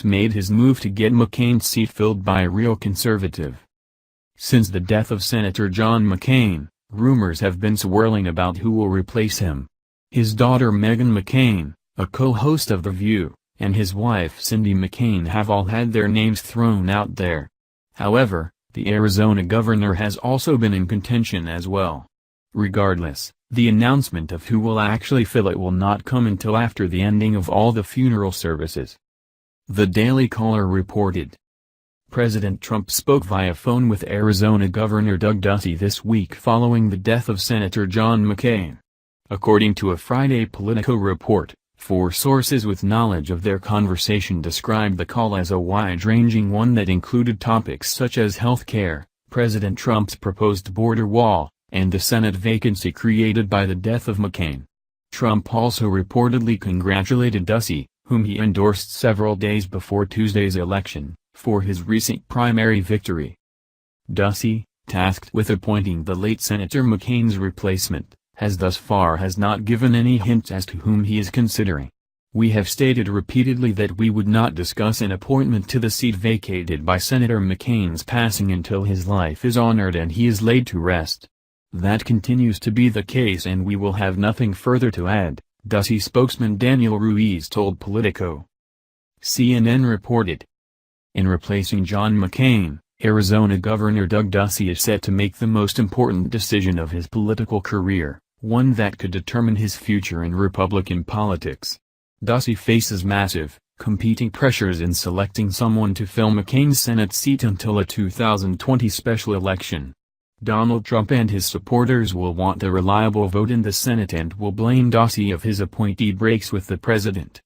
made his move to get McCain's seat filled by a real conservative. Since the death of Senator John McCain, rumors have been swirling about who will replace him. His daughter Meghan McCain, a co-host of The View, and his wife Cindy McCain have all had their names thrown out there. However, the Arizona governor has also been in contention as well. Regardless, the announcement of who will actually fill it will not come until after the ending of all the funeral services. The Daily Caller reported. President Trump spoke via phone with Arizona Governor Doug Ducey this week following the death of Senator John McCain. According to a Friday Politico report, 4 sources with knowledge of their conversation described the call as a wide-ranging one that included topics such as health care, President Trump's proposed border wall, and the Senate vacancy created by the death of McCain. Trump also reportedly congratulated Ducey, whom he endorsed several days before Tuesday's election, for his recent primary victory. Ducey, tasked with appointing the late Senator McCain's replacement, has thus far not given any hints as to whom he is considering. We have stated repeatedly that we would not discuss an appointment to the seat vacated by Senator McCain's passing until his life is honored and he is laid to rest. That continues to be the case and we will have nothing further to add, Ducey spokesman Daniel Ruiz told Politico. CNN reported. In replacing John McCain, Arizona Governor Doug Ducey is set to make the most important decision of his political career, one that could determine his future in Republican politics. Ducey faces massive, competing pressures in selecting someone to fill McCain's Senate seat until a 2020 special election. Donald Trump and his supporters will want a reliable vote in the Senate and will blame Ducey if his appointee breaks with the president.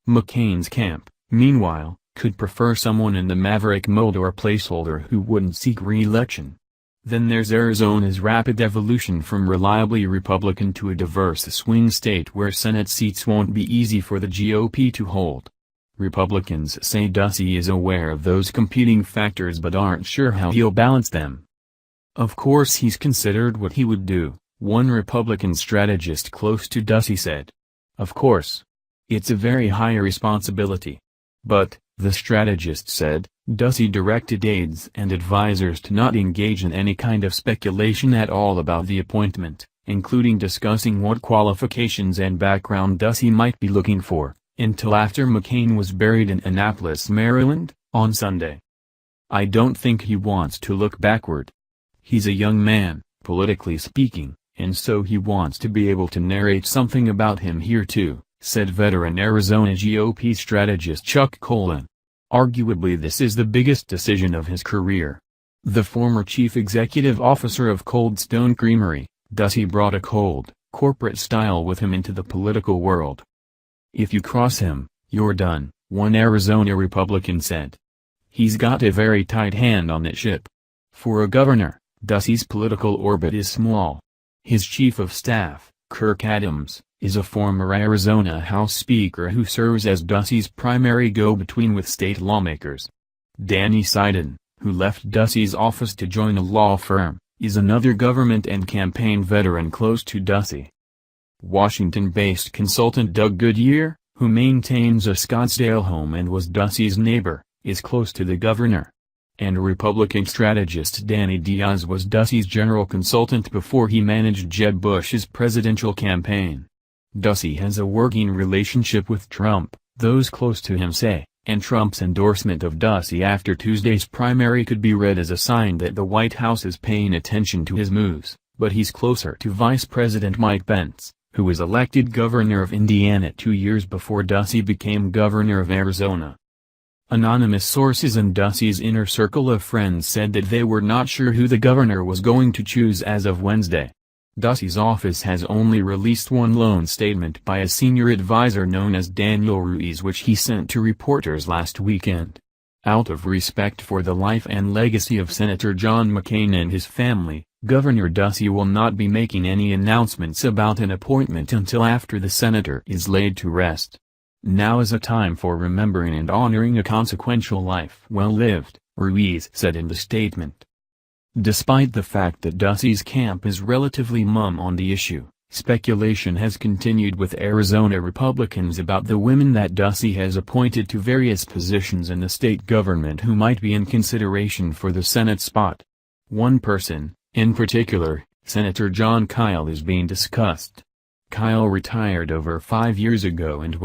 McCain's camp, meanwhile, could prefer someone in the maverick mold or a placeholder who wouldn't seek re-election. Then there's Arizona's rapid evolution from reliably Republican to a diverse swing state where Senate seats won't be easy for the GOP to hold. Republicans say Ducey is aware of those competing factors but aren't sure how he'll balance them. Of course he's considered what he would do, one Republican strategist close to Ducey said. Of course. It's a very high responsibility. But, the strategist said, Ducey directed aides and advisors to not engage in any kind of speculation at all about the appointment, including discussing what qualifications and background Ducey might be looking for, until after McCain was buried in Annapolis, Maryland, on Sunday. I don't think he wants to look backward. He's a young man, politically speaking, and so he wants to be able to narrate something about him here too, said veteran Arizona GOP strategist Chuck Colin. Arguably this is the biggest decision of his career. The former chief executive officer of Cold Stone Creamery, Ducey brought a cold, corporate style with him into the political world. If you cross him, you're done, one Arizona Republican said. He's got a very tight hand on that ship. For a governor, Ducey's political orbit is small. His chief of staff, Kirk Adams, is a former Arizona House Speaker who serves as Ducey's primary go-between with state lawmakers. Danny Seiden, who left Ducey's office to join a law firm, is another government and campaign veteran close to Ducey. Washington-based consultant Doug Goodyear, who maintains a Scottsdale home and was Ducey's neighbor, is close to the governor. And Republican strategist Danny Diaz was Ducey's general consultant before he managed Jeb Bush's presidential campaign. Ducey has a working relationship with Trump, those close to him say, and Trump's endorsement of Ducey after Tuesday's primary could be read as a sign that the White House is paying attention to his moves, but he's closer to Vice President Mike Pence, who was elected governor of Indiana 2 years before Ducey became governor of Arizona. Anonymous sources in Ducey's inner circle of friends said that they were not sure who the governor was going to choose as of Wednesday. Ducey's office has only released one lone statement by a senior advisor known as Daniel Ruiz which he sent to reporters last weekend. Out of respect for the life and legacy of Senator John McCain and his family, Governor Ducey will not be making any announcements about an appointment until after the senator is laid to rest. Now is a time for remembering and honoring a consequential life well lived, Ruiz said in the statement. Despite the fact that Ducey's camp is relatively mum on the issue, Speculation has continued with Arizona Republicans about the women that Ducey has appointed to various positions in the state government who might be in consideration for the Senate spot. One person, in particular, Senator Jon Kyl, is being discussed. Kyl retired over 5 years ago and was